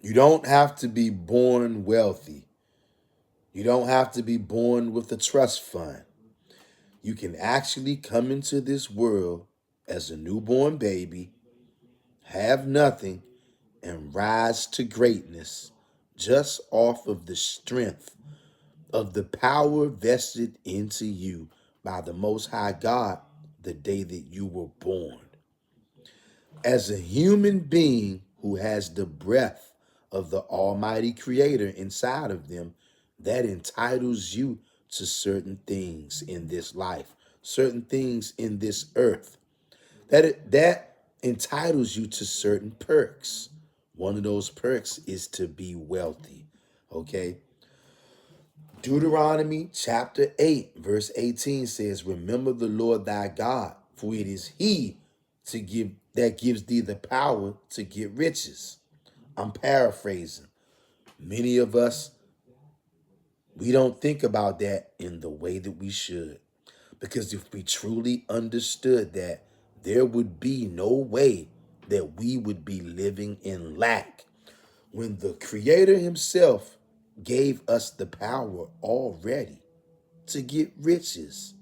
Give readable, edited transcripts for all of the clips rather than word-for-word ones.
You don't have to be born wealthy. You don't have to be born with a trust fund. You can actually come into this world as a newborn baby, have nothing, and rise to greatness just off of the strength of the power vested into you by the Most High God the day that you were born. As a human being who has the breath of the Almighty Creator inside of them, that entitles you to certain things in this life, certain things in this earth. That entitles you to certain perks. One of those perks is to be wealthy. Okay? Deuteronomy chapter 8, verse 18 says, "Remember the Lord thy God, for it is he to give that gives thee the power to get riches." I'm paraphrasing. Many of us, we don't think about that in the way that we should. Because if we truly understood that, there would be no way that we would be living in lack when the Creator Himself gave us the power already to get riches.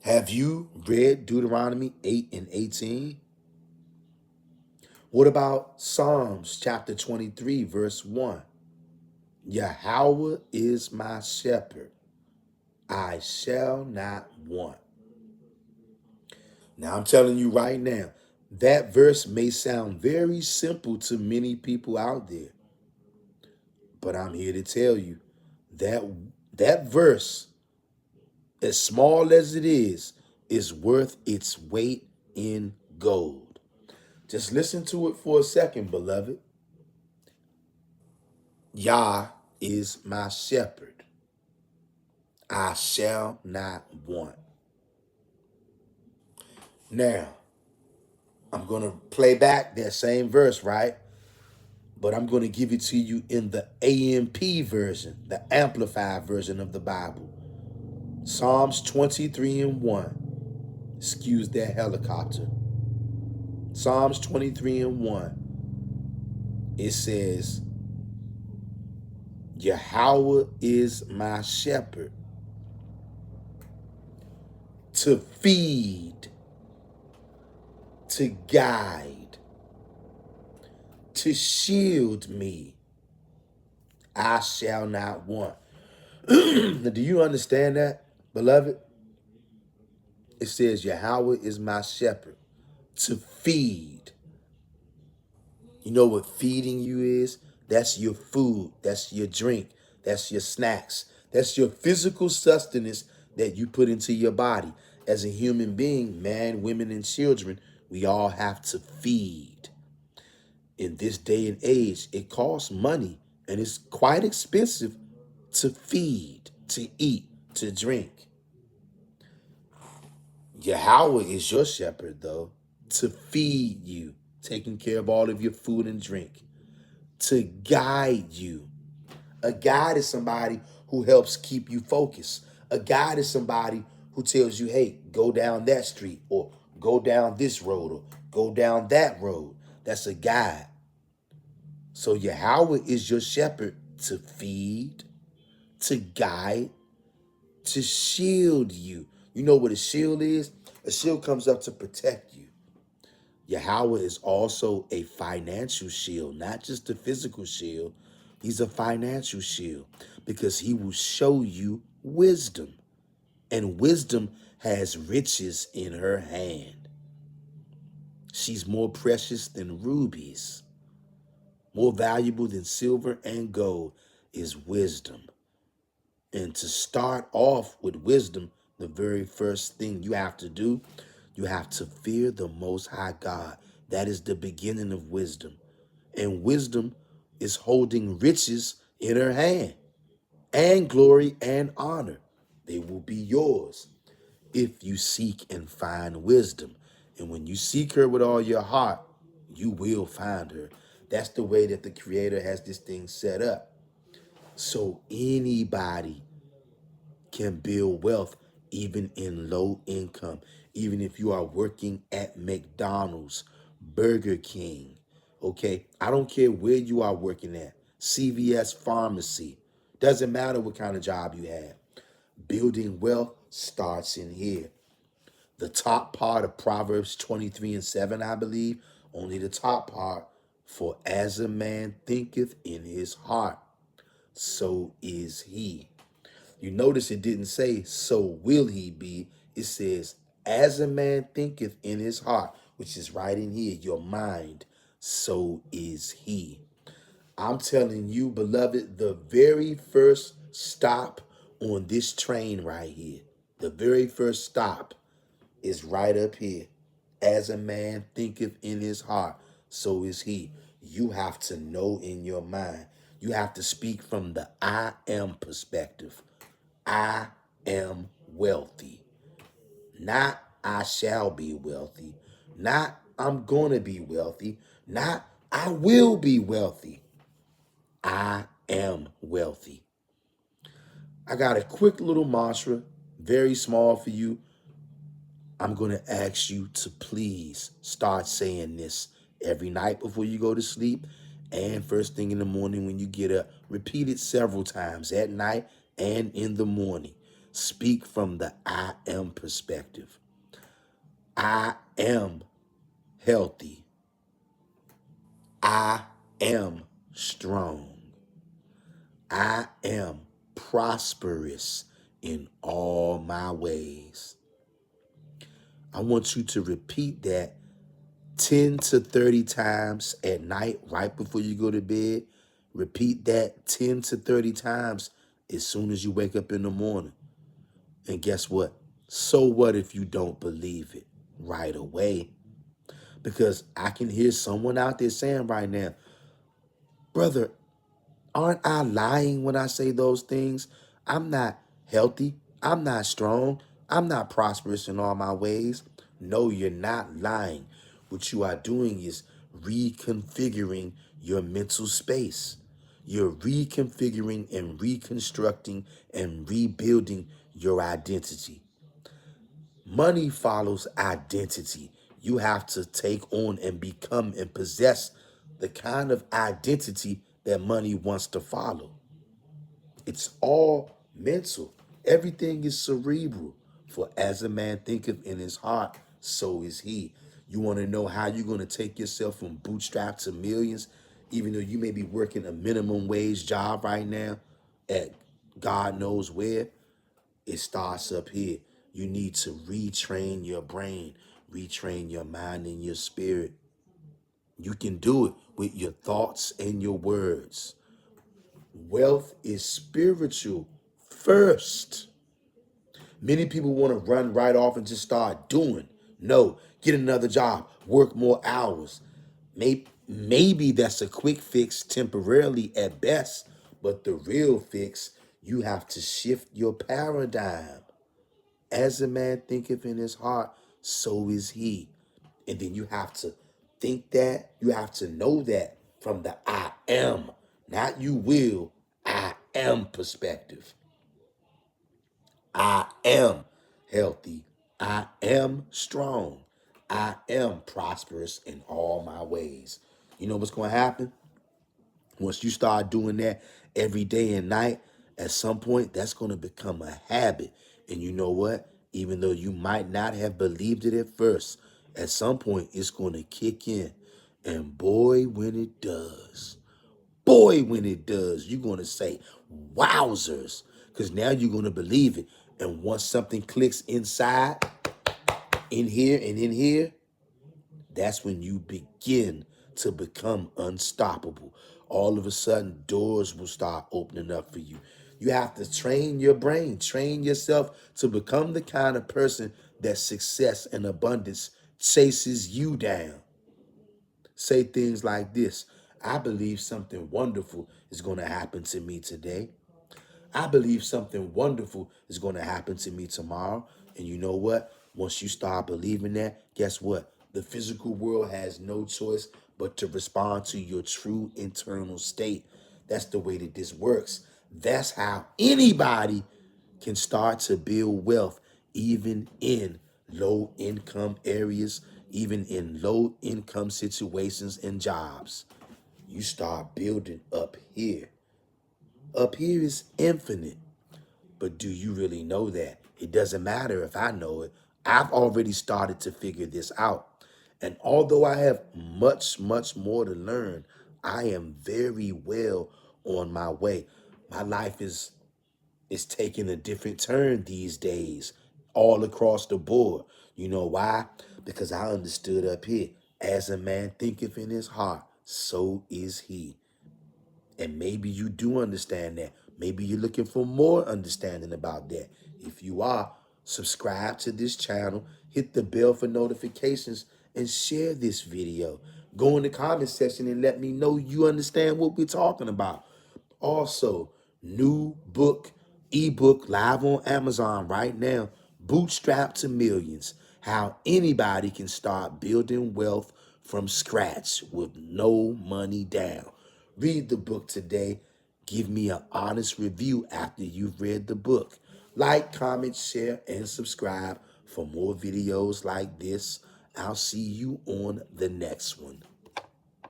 Have you read Deuteronomy 8 and 18? What about Psalms chapter 23, verse 1? Yahweh is my shepherd, I shall not want. Now I'm telling you right now, that verse may sound very simple to many people out there, but I'm here to tell you that that verse, as small as it is worth its weight in gold. Just listen to it for a second, beloved. Yah is my shepherd. I shall not want. Now, I'm going to play back that same verse, right? But I'm going to give it to you in the AMP version, the amplified version of the Bible. Psalms 23 and 1. Excuse that helicopter. Psalms 23 and 1. It says, Yahweh is my shepherd to feed, to guide, to shield me. I shall not want. Now, do you understand that, beloved? It says, Yahweh is my shepherd to feed. You know what feeding you is? That's your food. That's your drink. That's your snacks. That's your physical sustenance that you put into your body. As a human being, man, women, and children, we all have to feed. In this day and age, it costs money and it's quite expensive to feed, to eat, to drink. Yahweh is your shepherd, though, to feed you, taking care of all of your food and drink, to guide you. A guide is somebody who helps keep you focused. A guide is somebody who tells you, hey, go down that street, or go down this road, or go down that road. That's a guide. So Yahweh is your shepherd to feed, to guide, to shield you. You know what a shield is? A shield comes up to protect you. Yahweh is also a financial shield, not just a physical shield. He's a financial shield because he will show you wisdom. And wisdom has riches in her hand. She's more precious than rubies. More valuable than silver and gold is wisdom. And to start off with wisdom, the very first thing you have to do, you have to fear the Most High God. That is the beginning of wisdom. And wisdom is holding riches in her hand, and glory and honor. They will be yours if you seek and find wisdom. And when you seek her with all your heart, you will find her. That's the way that the Creator has this thing set up. So anybody can build wealth even in low income, even if you are working at McDonald's, Burger King, Okay, I don't care where you are working at. CVS pharmacy. Doesn't matter what kind of job you have. Building wealth starts in here. The top part of Proverbs 23 and 7, I believe, only the top part. For as a man thinketh in his heart, so is he. You notice it didn't say, so will he be. It says, as a man thinketh in his heart, which is right in here, your mind, so is he. I'm telling you, beloved, the very first stop on this train right here, the very first stop is right up here. As a man thinketh in his heart, so is he. You have to know in your mind. You have to speak from the I am perspective. I am wealthy. Not I shall be wealthy. Not I'm going to be wealthy. Not I will be wealthy. I am wealthy. I got a quick little mantra, very small for you. I'm going to ask you to please start saying this every night before you go to sleep and first thing in the morning when you get up. Repeat it several times at night and in the morning. Speak from the I am perspective. I am healthy. I am strong. I am prosperous in all my ways. I want you to repeat that 10 to 30 times at night, right before you go to bed. Repeat that 10 to 30 times as soon as you wake up in the morning. And guess what? So what if you don't believe it right away? Because I can hear someone out there saying right now, brother, aren't I lying when I say those things? I'm not healthy. I'm not strong. I'm not prosperous in all my ways. No, you're not lying. What you are doing is reconfiguring your mental space. You're reconfiguring and reconstructing and rebuilding your identity. Money follows identity. You have to take on and become and possess the kind of identity that money wants to follow. It's all mental. Everything is cerebral. For as a man thinketh in his heart, so is he. You want to know how you're going to take yourself from bootstrap to millions, even though you may be working a minimum wage job right now at God knows where? It starts up here. You need to retrain your brain, retrain your mind and your spirit. You can do it with your thoughts and your words. Wealth is spiritual first. Many people want to run right off and just start doing. No, get another job, work more hours. Maybe that's a quick fix temporarily at best, but the real fix, you have to shift your paradigm. As a man thinketh in his heart, so is he. And then you have to think that, you have to know that from the I am, not you will, I am perspective. I am healthy. I am strong. I am prosperous in all my ways. You know what's going to happen? Once you start doing that every day and night, at some point, that's going to become a habit. And you know what? Even though you might not have believed it at first, at some point, it's going to kick in. And boy, when it does, you're going to say, wowzers, because now you're going to believe it. And once something clicks inside, in here and in here, that's when you begin to become unstoppable. All of a sudden, doors will start opening up for you. You have to train your brain, train yourself to become the kind of person that success and abundance chases you down. Say things like this: I believe something wonderful is going to happen to me today. I believe something wonderful is going to happen to me tomorrow. And you know what? Once you start believing that, guess what? The physical world has no choice but to respond to your true internal state. That's the way that this works. That's how anybody can start to build wealth, even in low income areas, even in low income situations and jobs. You start building up here. Up here is infinite. But do you really know that? It doesn't matter if I know it. I've already started to figure this out. And although I have much, much more to learn, I am very well on my way. My life is taking a different turn these days, all across the board. You know why? Because I understood up here, as a man thinketh in his heart, so is he. And maybe you do understand that. Maybe you're looking for more understanding about that. If you are, subscribe to this channel, hit the bell for notifications, and share this video. Go in the comment section and let me know you understand what we're talking about. Also, new book, ebook live on Amazon right now, Bootstrap to Millions, how anybody can start building wealth from scratch with no money down. Read the book today. Give me an honest review after you've read the book. Like, comment, share, and subscribe for more videos like this. I'll see you on the next one.